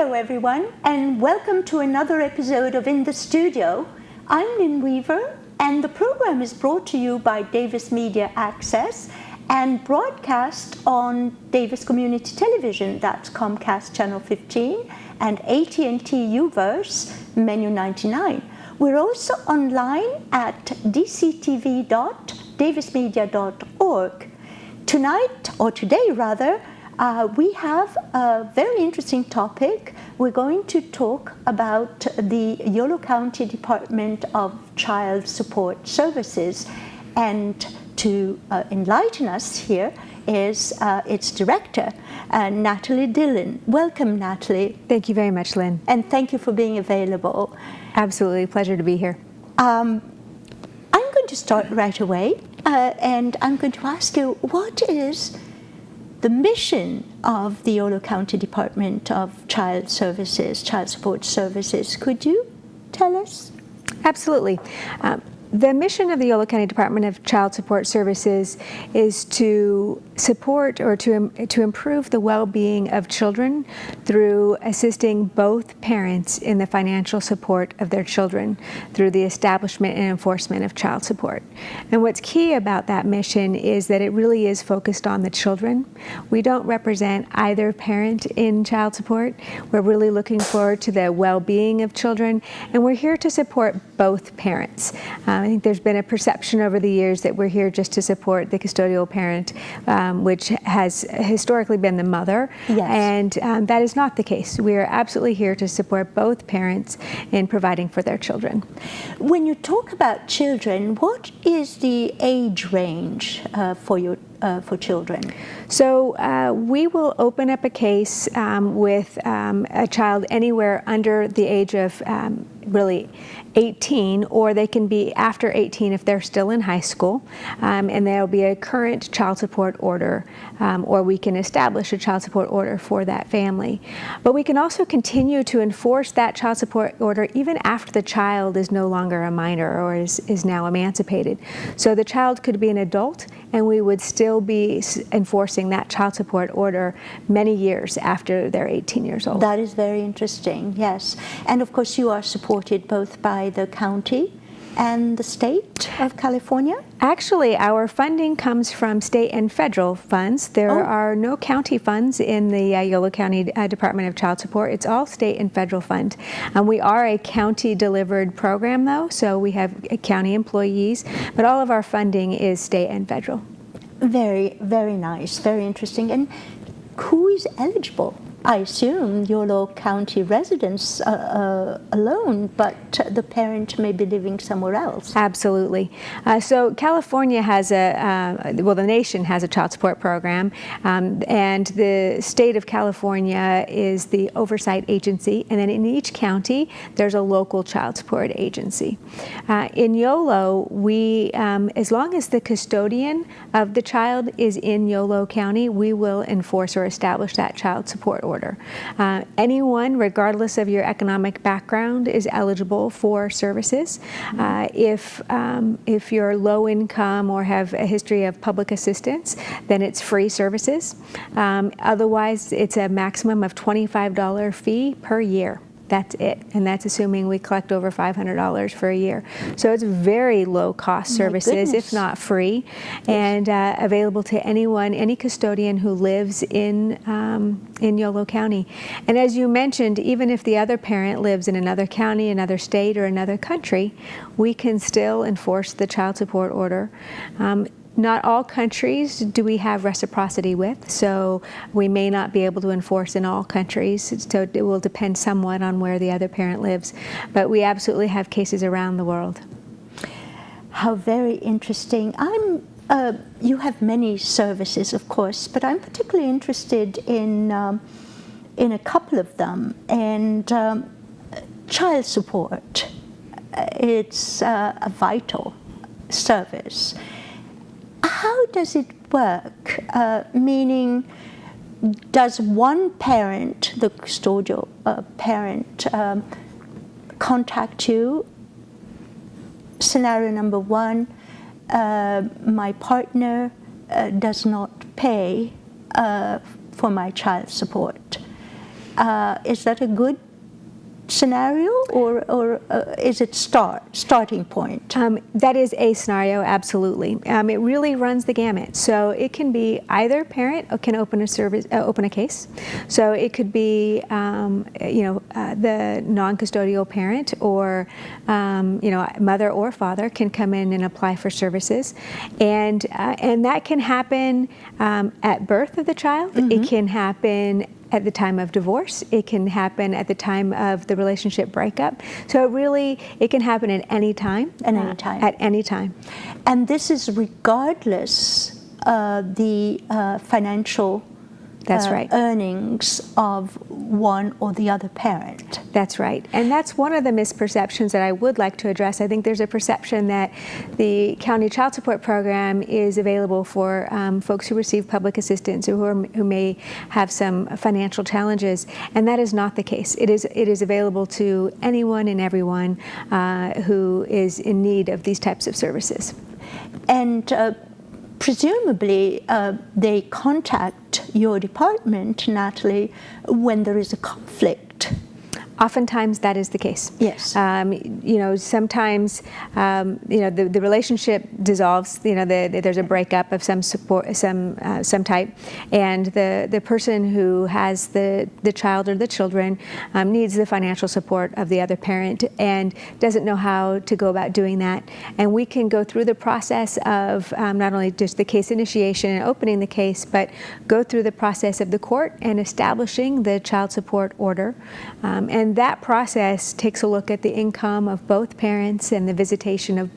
Hello everyone, and welcome to another episode of In the Studio. I'm Lynn Weaver, and the program is brought to you by Davis Media Access and broadcast on Davis Community Television, that's Comcast Channel 15, and AT&T Uverse, Menu 99. We're also online at dctv.davismedia.org. Tonight, or today rather, we have a very interesting topic. We're going to talk about the Yolo County Department of Child Support Services, and to enlighten us here is its director, Natalie Dillon. Welcome, Natalie. Thank you very much, Lynn. And thank you for being available. Absolutely, pleasure to be here. I'm going to start right away, and I'm going to ask you, what is the mission of the Yolo County Department of Child Support Services? Could you tell us? Absolutely. The mission of the Yolo County Department of Child Support Services is to support or to improve the well-being of children through assisting both parents in the financial support of their children through the establishment and enforcement of child support. And what's key about that mission is that it really is focused on the children. We don't represent either parent in child support. We're really looking forward to the well-being of children, and we're here to support both parents. I think there's been a perception over the years that we're here just to support the custodial parent, which has historically been the mother. Yes. And that is not the case. We are absolutely here to support both parents in providing for their children. When you talk about children, what is the age range for children? So we will open up a case with a child anywhere under the age of really 18, or they can be after 18 if they're still in high school, and there will be a current child support order, or we can establish a child support order for that family. But we can also continue to enforce that child support order even after the child is no longer a minor or is now emancipated. So the child could be an adult, and we would still be enforcing that child support order many years after they're 18 years old. That is very interesting, yes. And of course you are supported both by the county and the state of California? Actually, our funding comes from state and federal funds. There are no county funds in the Yolo County Department of Child Support. It's all state and federal fund. We are a county-delivered program, though, so we have county employees, but all of our funding is state and federal. Very, very nice, very interesting. And who is eligible? I assume Yolo County residents alone, but the parent may be living somewhere else. Absolutely. So California has the nation has a child support program, and the state of California is the oversight agency, and then in each county there's a local child support agency. In Yolo, we, as long as the custodian of the child is in Yolo County, we will enforce or establish that child support order. Anyone, regardless of your economic background, is eligible for services. If you're low income or have a history of public assistance, then it's free services. Otherwise, it's a maximum of $25 fee per year. That's it, and that's assuming we collect over $500 for a year. So it's very low-cost services, if not free, and available to anyone, any custodian who lives in Yolo County. And as you mentioned, even if the other parent lives in another county, another state, or another country, we can still enforce the child support order. Not all countries do we have reciprocity with, so we may not be able to enforce in all countries, so it will depend somewhat on where the other parent lives, but we absolutely have cases around the world. How very interesting. You have many services, of course, but I'm particularly interested in a couple of them, and child support. It's a vital service. How does it work? Meaning, does one parent, the custodial parent, contact you? Scenario number one, my partner does not pay for my child support. Is that a good scenario, or is it starting point? That is a scenario, absolutely. It really runs the gamut. So it can be either parent can open a case. So it could be the non-custodial parent, or mother or father can come in and apply for services, and that can happen at birth of the child. It can happen at the time of divorce. It can happen at the time of the relationship breakup. So it can happen at any time. At any time. And this is regardless the financial That's right. earnings of one or the other parent. That's right. And that's one of the misperceptions that I would like to address. I think there's a perception that the county child support program is available for folks who receive public assistance who may have some financial challenges, and that is not the case. It is available to anyone and everyone who is in need of these types of services. And presumably, they contact your department, Natalie, when there is a conflict. Oftentimes that is the case. Yes. Sometimes, the relationship dissolves. There's a breakup of some type, and the person who has the child or the children needs the financial support of the other parent and doesn't know how to go about doing that. And we can go through the process of not only just the case initiation and opening the case, but go through the process of the court and establishing the child support order. And that process takes a look at the income of both parents and the visitation of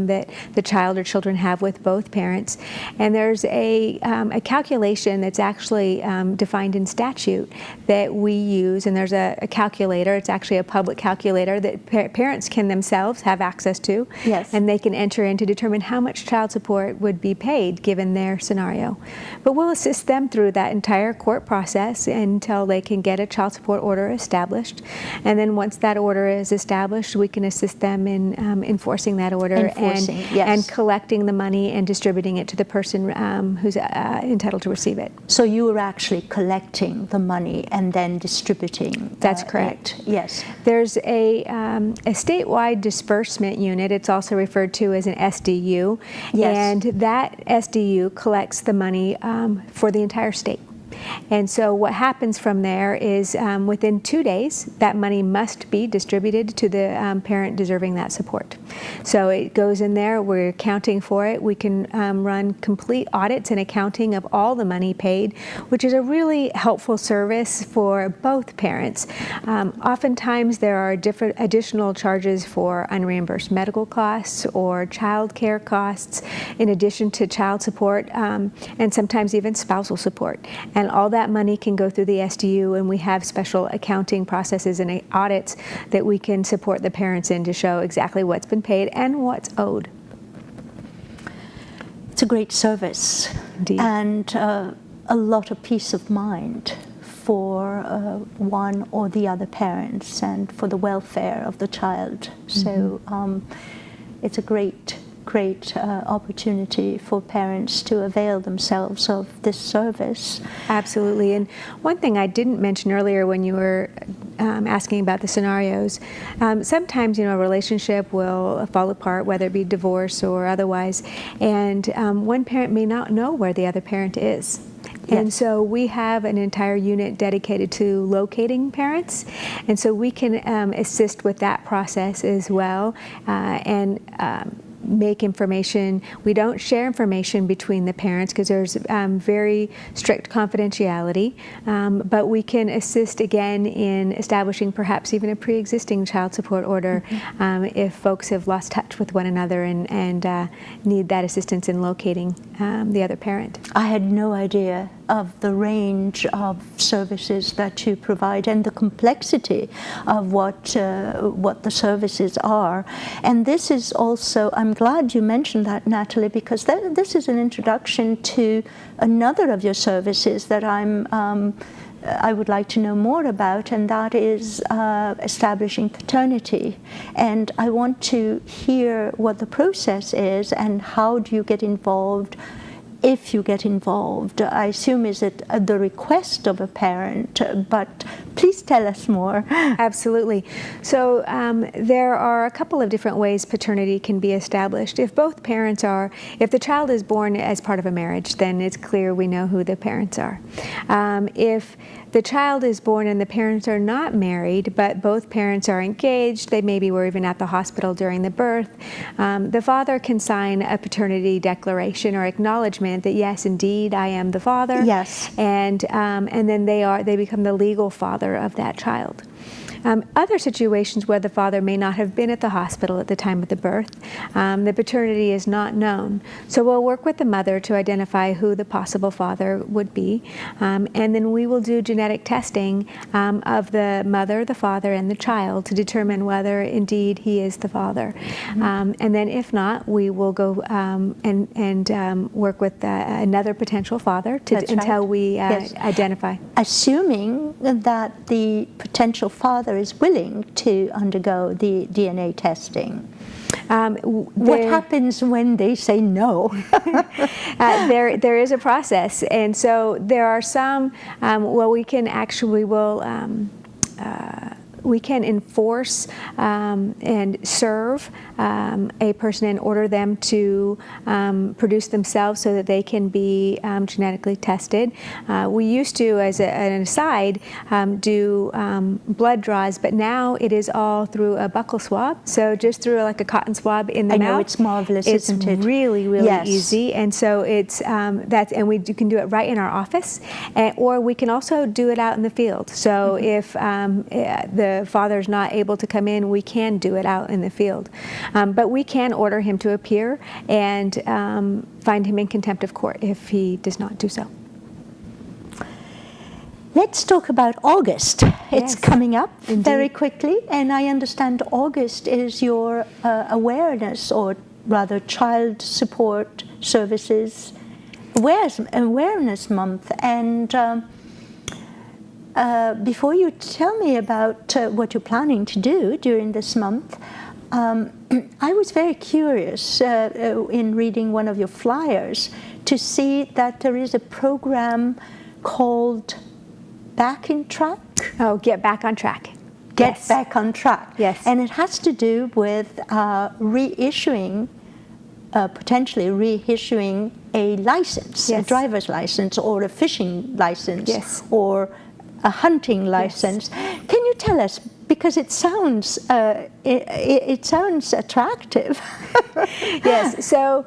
that the child or children have with both parents. And there's a calculation that's actually defined in statute that we use, and there's a calculator. It's actually a public calculator that parents can themselves have access to. Yes. And they can enter in to determine how much child support would be paid given their scenario. But we'll assist them through that entire court process until they can get a child support order established. And then once that order is established, we can assist them in enforcing that order and collecting the money and distributing it to the person who's entitled to receive it. So you are actually collecting the money and then distributing. That's correct. Yes. There's a statewide disbursement unit. It's also referred to as an SDU. Yes. And that SDU collects the money for the entire state. And so what happens from there is within 2 days, that money must be distributed to the parent deserving that support. So it goes in there, we're accounting for it. We can run complete audits and accounting of all the money paid, which is a really helpful service for both parents. Oftentimes there are different additional charges for unreimbursed medical costs or child care costs, in addition to child support, and sometimes even spousal support. And all that money can go through the SDU, and we have special accounting processes and audits that we can support the parents in to show exactly what's been paid and what's owed. It's a great service. Indeed. And a lot of peace of mind for one or the other parents and for the welfare of the child. So it's a great opportunity for parents to avail themselves of this service. Absolutely. And one thing I didn't mention earlier when you were asking about the scenarios, sometimes a relationship will fall apart, whether it be divorce or otherwise, and one parent may not know where the other parent is. Yes. And so we have an entire unit dedicated to locating parents, and so we can assist with that process as well, and make information. We don't share information between the parents because there's very strict confidentiality, but we can assist again in establishing perhaps even a pre-existing child support order if folks have lost touch with one another and need that assistance in locating the other parent. I had no idea of the range of services that you provide and the complexity of what the services are. And this is also, I'm glad you mentioned that, Natalie, because this is an introduction to another of your services that I would like to know more about, and that is establishing paternity. And I want to hear what the process is and how do you get involved if you get involved? I assume is it at the request of a parent, but please tell us more. Absolutely. So there are a couple of different ways paternity can be established. If both parents are, if the child is born as part of a marriage, then it's clear we know who the parents are. If the child is born and the parents are not married, but both parents are engaged, they maybe were even at the hospital during the birth, the father can sign a paternity declaration or acknowledgement that yes, indeed, I am the father. Yes. And then they become the legal father of that child. Other situations where the father may not have been at the hospital at the time of the birth, the paternity is not known. So we'll work with the mother to identify who the possible father would be, and then we will do genetic testing of the mother, the father, and the child to determine whether indeed he is the father. And then if not, we will go and work with another potential father until we identify. Assuming that the potential father is willing to undergo the DNA testing. What happens when they say no? There is a process, and so there are some. We can enforce and serve a person and order them to produce themselves so that they can be genetically tested. We used to, as an aside, do blood draws, but now it is all through a buccal swab. So just through like a cotton swab in the mouth. I know, it's marvelous, isn't it? It's really easy, and so it's you can do it right in our office, or we can also do it out in the field. So if the father's not able to come in, we can do it out in the field. But we can order him to appear and find him in contempt of court if he does not do so. Let's talk about August. It's coming up Indeed. Very quickly, and I understand August is your awareness, or rather child support services awareness month. And before you tell me about what you're planning to do during this month, I was very curious in reading one of your flyers to see that there is a program called Back in Track? Oh, Get Back on Track. Get Back on Track. Yes. And it has to do with potentially reissuing a license, a driver's license, or a fishing license, or a hunting license. Can you tell us, because it sounds it sounds attractive. Yes. So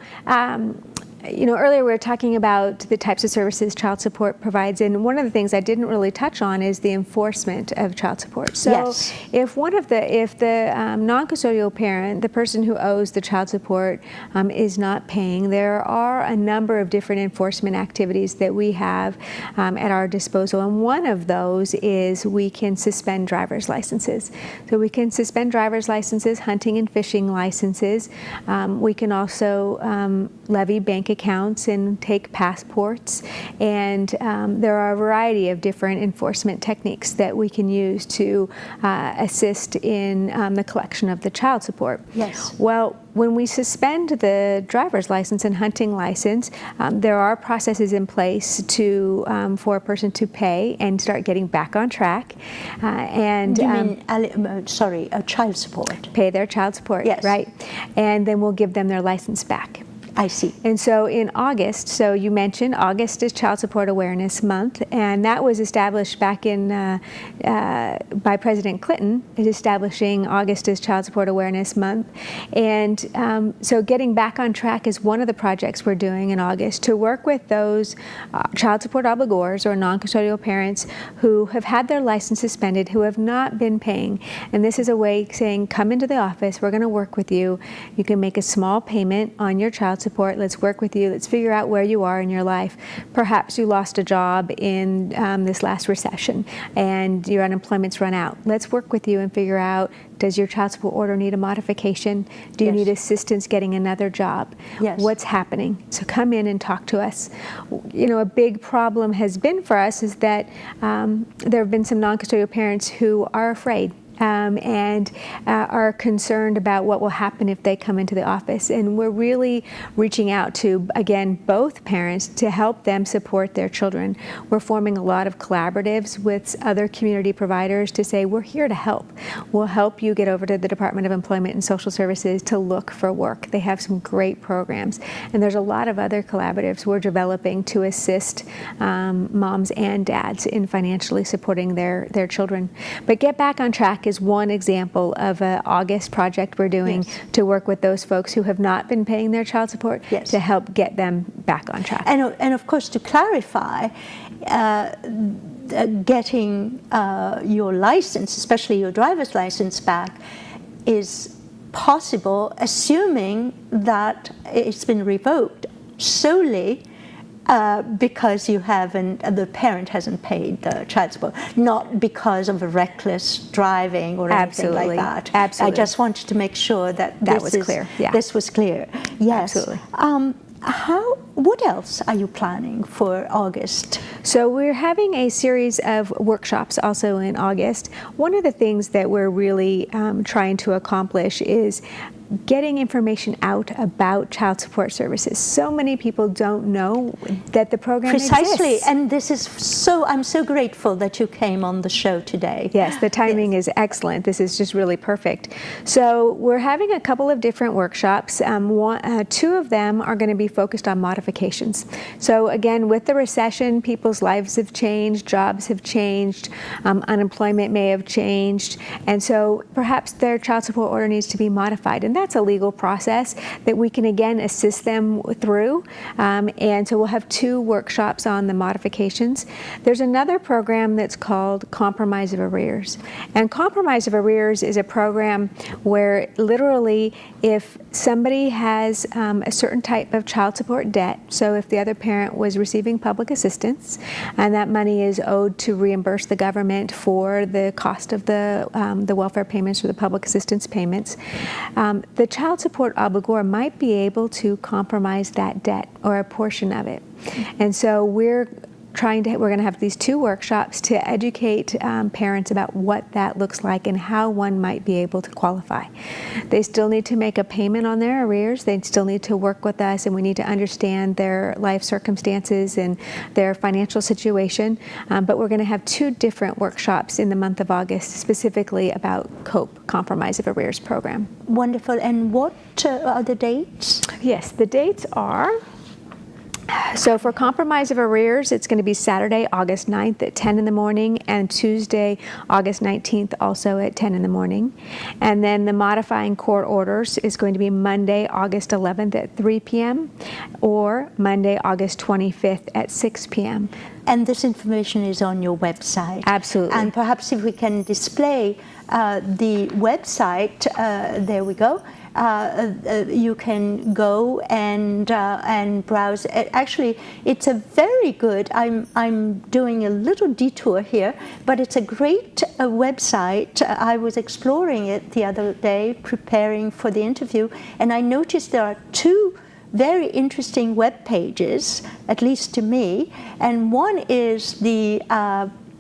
earlier we were talking about the types of services child support provides, and one of the things I didn't really touch on is the enforcement of child support. So if the non-custodial parent, the person who owes the child support, is not paying, there are a number of different enforcement activities that we have at our disposal, and one of those is we can suspend driver's licenses. So we can suspend driver's licenses, hunting and fishing licenses. We can also levy bank accounts and take passports, and there are a variety of different enforcement techniques that we can use to assist in the collection of the child support. Yes. Well, when we suspend the driver's license and hunting license, there are processes in place for a person to pay and start getting back on track. And you mean, child support? Pay their child support, right? And then we'll give them their license back. I see. And so in August, so you mentioned August is Child Support Awareness Month, and that was established back in by President Clinton, establishing August as Child Support Awareness Month. And so getting back on track is one of the projects we're doing in August to work with those child support obligors or non-custodial parents who have had their license suspended, who have not been paying. And this is a way saying, come into the office, we're going to work with you. You can make a small payment on your child support. Let's work with you. Let's figure out where you are in your life. Perhaps you lost a job in this last recession and your unemployment's run out. Let's work with you and figure out, does your child support order need a modification? Do you need assistance getting another job? What's happening? So come in and talk to us. A big problem has been for us is that there have been some non-custodial parents who are afraid and are concerned about what will happen if they come into the office. And we're really reaching out to, again, both parents to help them support their children. We're forming a lot of collaboratives with other community providers to say, we're here to help. We'll help you get over to the Department of Employment and Social Services to look for work. They have some great programs. And there's a lot of other collaboratives we're developing to assist moms and dads in financially supporting their children. But Get Back on Track is one example of an August project we're doing to work with those folks who have not been paying their child support to help get them back on track. And of course, to clarify, getting your license, especially your driver's license back, is possible assuming that it's been revoked solely because the parent hasn't paid the child support, not because of a reckless driving or anything like that. Absolutely. I just wanted to make sure that this was clear. Yeah. This was clear. Yes. Absolutely. What else are you planning for August? So we're having a series of workshops also in August. One of the things that we're really trying to accomplish is getting information out about child support services. So many people don't know that the program Precisely, exists. and this is I'm so grateful that you came on the show today. Yes, the timing is excellent. This is just really perfect. So we're having a couple of different workshops. Two of them are going to be focused on modifications. So again, with the recession, people's lives have changed, jobs have changed, unemployment may have changed, and so perhaps their child support order needs to be modified. And that's a legal process that we can again assist them through. And so we'll have two workshops on the modifications. There's another program that's called Compromise of Arrears. And Compromise of Arrears is a program where literally if somebody has a certain type of child support debt, so if the other parent was receiving public assistance and that money is owed to reimburse the government for the cost of the welfare payments or the public assistance payments, the child support obligor might be able to compromise that debt or a portion of it. And so we're going to have these two workshops to educate parents about what that looks like and how one might be able to qualify. They still need to make a payment on their arrears. They still need to work with us, and we need to understand their life circumstances and their financial situation. But we're going to have two different workshops in the month of August specifically about COPE, Compromise of Arrears program. Wonderful. And what are the dates? Yes, the dates are... So for Compromise of Arrears, it's going to be Saturday, August 9th at 10 in the morning and Tuesday, August 19th also at 10 in the morning. And then the Modifying Court Orders is going to be Monday, August 11th at 3 p.m. or Monday, August 25th at 6 p.m. And this information is on your website. Absolutely. And perhaps if we can display the website, there we go. You can go and browse. Actually, it's a very good. I'm doing a little detour here, but it's a great website. I was exploring it the other day, preparing for the interview, and I noticed there are two very interesting web pages, at least to me. And one is the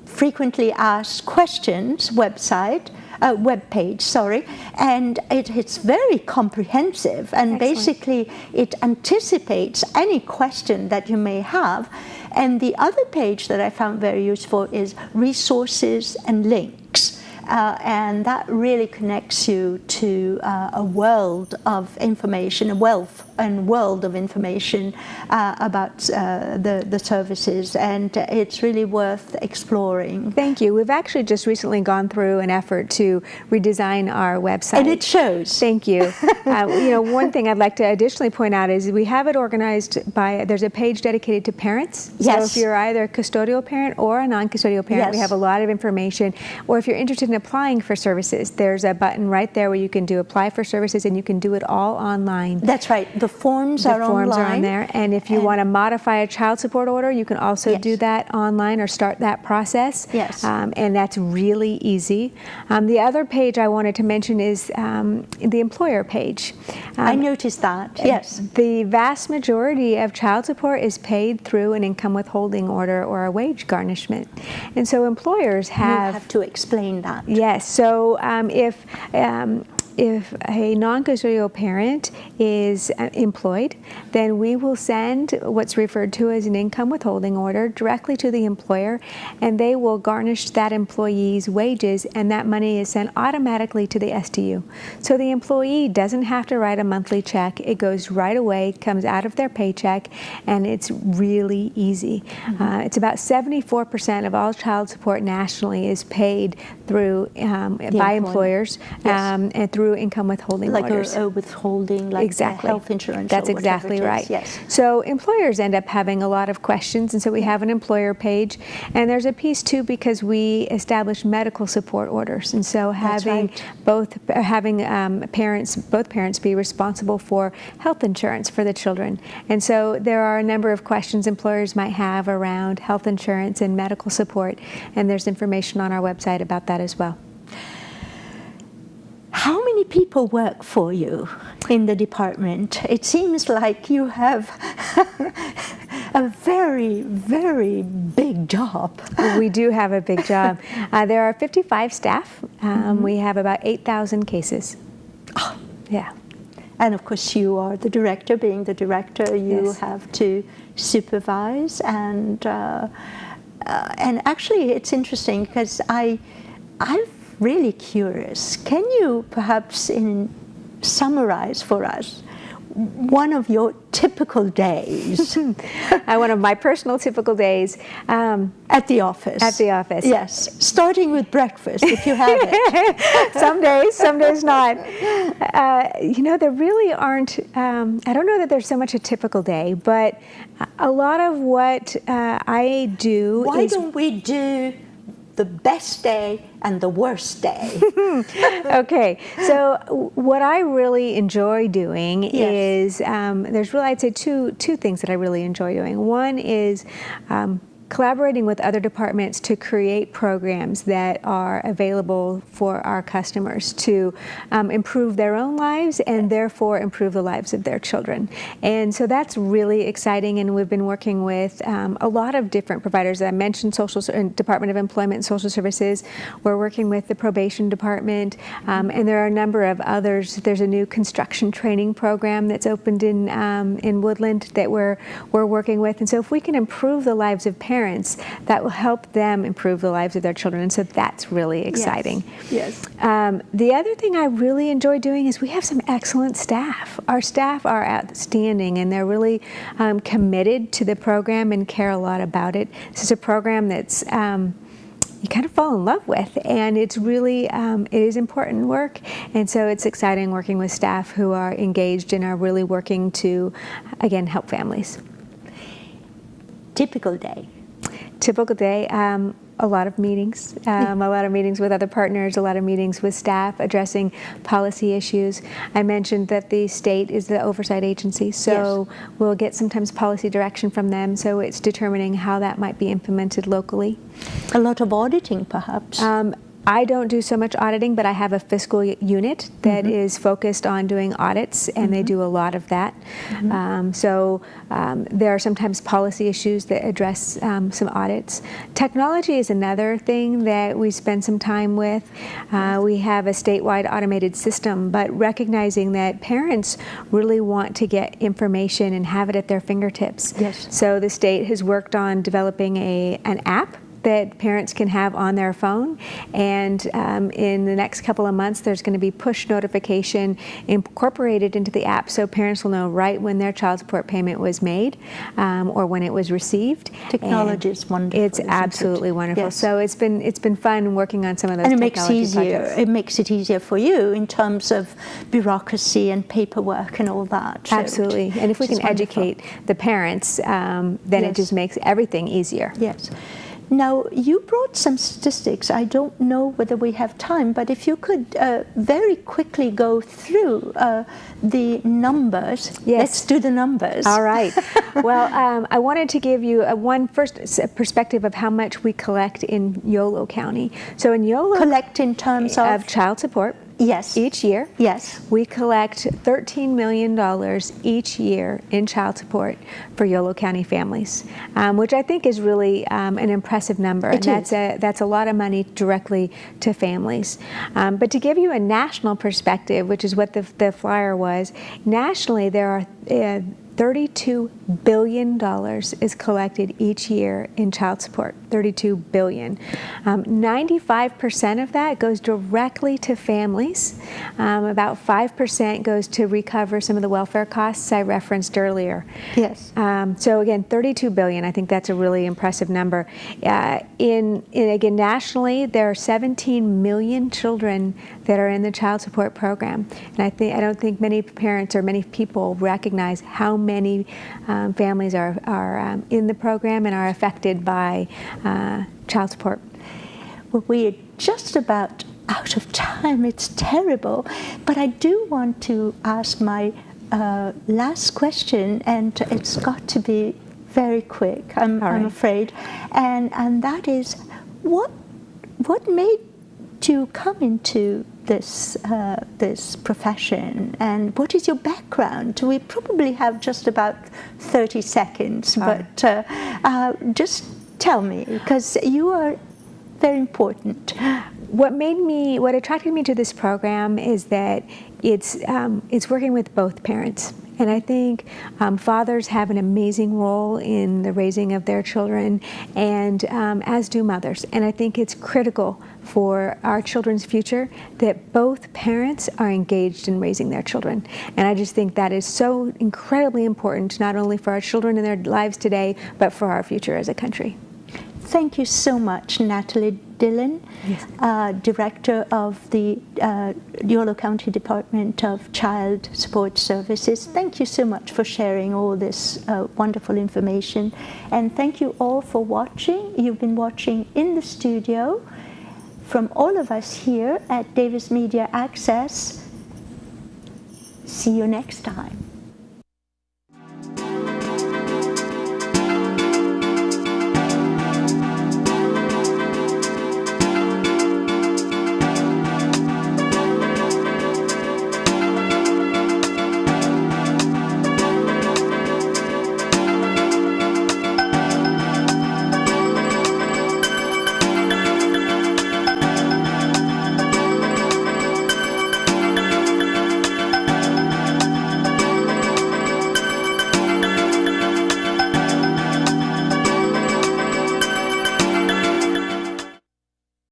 Frequently Asked Questions website. Web page, and it's very comprehensive, and basically it anticipates any question that you may have. And the other page that I found very useful is Resources and Links, and that really connects you to a world of information, a wealth and world of information about the services, and it's really worth exploring. Thank you. We've actually just recently gone through an effort to redesign our website. And it shows. Thank you. One thing I'd like to additionally point out is we have it organized by, there's a page dedicated to parents. Yes. So if you're either a custodial parent or a non-custodial parent, we have a lot of information. Or if you're interested in applying for services, there's a button right there where you can do apply for services, and you can do it all online. That's right. The forms are on there, and if you want to modify a child support order, you can also do that online or start that process. Yes. And that's really easy. The other page I wanted to mention is the employer page. I noticed that, yes. The vast majority of child support is paid through an income withholding order or a wage garnishment. And so employers have... You have to explain that. that? Yes. So if a non-custodial parent is employed, then we will send what's referred to as an income withholding order directly to the employer, and they will garnish that employee's wages, and that money is sent automatically to the STU. So the employee doesn't have to write a monthly check. It goes right away, comes out of their paycheck, and it's really easy. It's about 74% of all child support nationally is paid through by employers and through income withholding orders. Like a withholding, like exactly. health insurance. That's or whatever exactly it is. right. Yes. So employers end up having a lot of questions, and so we have an employer page, and there's a piece too because we establish medical support orders, and so having both parents be responsible for health insurance for the children, and so there are a number of questions employers might have around health insurance and medical support, and there's information on our website about that as well. How many people work for you in the department? It seems like you have a very, very big job. We do have a big job. There are 55 staff. We have about 8,000 cases. Oh. Yeah. And of course you are the director. Being the director, you have to supervise, and actually it's interesting because I'm really curious. Can you perhaps summarize for us one of your typical days? One of my personal typical days. At the office. At the office. Yes. Starting with breakfast, if you have it. Some days not. There really aren't, I don't know that there's so much a typical day, but a lot of what I do Why don't we do the best day and the worst day? Okay, so what I really enjoy doing is, there's really, I'd say two things that I really enjoy doing. One is collaborating with other departments to create programs that are available for our customers to improve their own lives and therefore improve the lives of their children. And so that's really exciting, and we've been working with a lot of different providers. I mentioned Department of Employment and Social Services. We're working with the probation department, and there are a number of others. There's a new construction training program that's opened in Woodland that we're working with. And so if we can improve the lives of parents, that will help them improve the lives of their children, and so that's really exciting. Yes. The other thing I really enjoy doing is we have some excellent staff. Our staff are outstanding, and they're really committed to the program and care a lot about it. This is a program that's you kind of fall in love with, and it's really, it is important work, and so it's exciting working with staff who are engaged and are really working to, again, help families. Typical day. Typical day, a lot of meetings, a lot of meetings with other partners, a lot of meetings with staff addressing policy issues. I mentioned that the state is the oversight agency, so we'll get sometimes policy direction from them, so it's determining how that might be implemented locally. A lot of auditing, perhaps. I don't do so much auditing, but I have a fiscal unit that is focused on doing audits, and they do a lot of that. So there are sometimes policy issues that address some audits. Technology is another thing that we spend some time with. We have a statewide automated system, but recognizing that parents really want to get information and have it at their fingertips. Yes. So the state has worked on developing an app that parents can have on their phone, and in the next couple of months there's going to be push notification incorporated into the app, so parents will know right when their child support payment was made or when it was received. Technology is wonderful. It's absolutely wonderful. Yes. So it's been fun working on some of those and technology projects. It makes it easier for you in terms of bureaucracy and paperwork and all that. Absolutely, and if we can educate the parents, then it just makes everything easier. Yes. Now, you brought some statistics. I don't know whether we have time, but if you could very quickly go through the numbers. Yes. Let's do the numbers. All right. Well, I wanted to give you one first perspective of how much we collect in Yolo County. So in Yolo... Collect in terms of child support. Yes. each year. Yes. We collect $13 million each year in child support for Yolo County families, which I think is really an impressive number. It and is. That's a lot of money directly to families. But to give you a national perspective, which is what the flyer was, nationally there are $32 billion is collected each year in child support. $32 billion. 95% of that goes directly to families. About 5% goes to recover some of the welfare costs I referenced earlier. Yes. So again, $32 billion. I think that's a really impressive number. Again, nationally, there are 17 million children that are in the child support program, and I don't think many parents or many people recognize how many families are in the program and are affected by child support. Well, we are just about out of time. It's terrible. But I do want to ask my last question, and it's got to be very quick, I'm afraid. And that is, what made you come into this profession, and what is your background? We probably have just about 30 seconds, but just tell me, because you are very important. What attracted me to this program is that it's working with both parents. And I think fathers have an amazing role in the raising of their children, and as do mothers. And I think it's critical for our children's future that both parents are engaged in raising their children. And I just think that is so incredibly important, not only for our children in their lives today, but for our future as a country. Thank you so much, Natalie Dillon, yes. Director of the Yolo County Department of Child Support Services. Thank you so much for sharing all this wonderful information. And thank you all for watching. You've been watching in the studio. From all of us here at Davis Media Access, see you next time.